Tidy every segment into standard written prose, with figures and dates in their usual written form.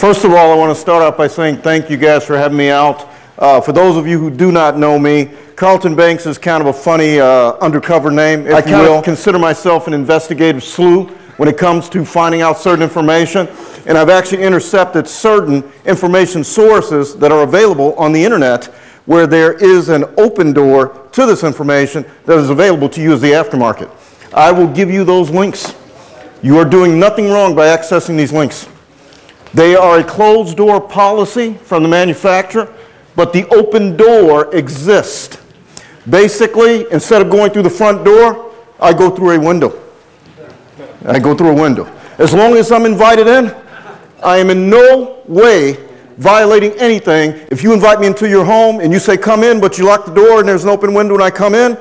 First of all, I want to start off by saying thank you guys for having me out. For those of you who do not know me, Carlton Banks is kind of a funny undercover name, if you will. I consider myself an investigative sleuth when it comes to finding out certain information, and I've actually intercepted certain information sources that are available on the internet where there is an open door to this information that is available to you as the aftermarket. I will give you those links. You are doing nothing wrong by accessing these links. They are a closed door policy from the manufacturer, but the open door exists. Basically, instead of going through the front door, I go through a window. I go through a window. As long as I'm invited in, I am in no way violating anything. If you invite me into your home and you say come in, but you lock the door and there's an open window and I come in,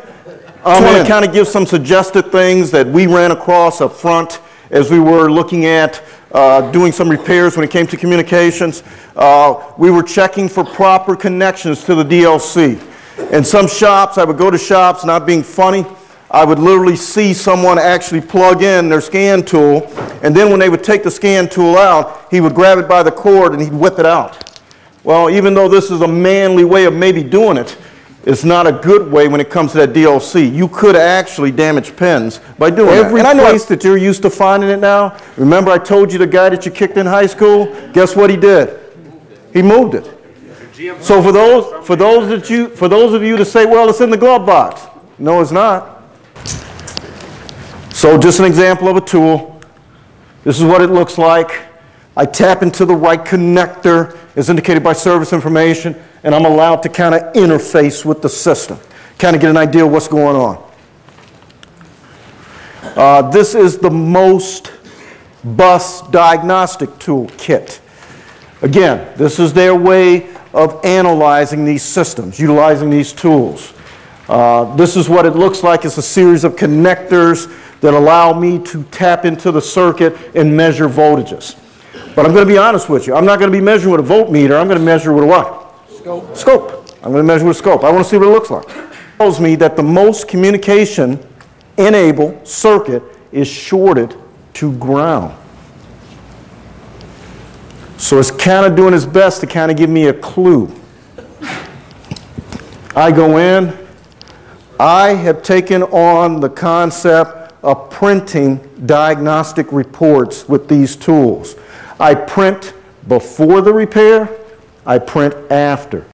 I want to kind of give some suggested things that we ran across up front as we were looking at doing some repairs when it came to communications. We were checking for proper connections to the DLC. In some shops, I would go to shops, not being funny, I would literally see someone actually plug in their scan tool, and then when they would take the scan tool out, he would grab it by the cord and he'd whip it out. Well, even though this is a manly way of maybe doing it, it's not a good way when it comes to that DLC. You could actually damage pins by doing that. And I know that you're used to finding it now. Remember I told you the guy that you kicked in high school? Guess what he did? He moved it. So for those of you to say, well, it's in the glove box. No, it's not. So just an example of a tool. This is what it looks like. I tap into the right connector as indicated by service information, and I'm allowed to kind of interface with the system, kind of get an idea of what's going on. This is the most bus diagnostic tool kit. Again, this is their way of analyzing these systems, utilizing these tools. This is what it looks like. It's a series of connectors that allow me to tap into the circuit and measure voltages. But I'm going to be honest with you. I'm not going to be measuring with a voltmeter. I'm going to measure with a what? Scope. Scope. I'm going to measure with a scope. I want to see what it looks like. It tells me that the most communication-enabled circuit is shorted to ground. So it's kind of doing its best to kind of give me a clue. I go in. I have taken on the concept of printing diagnostic reports with these tools. I print before the repair, I print after.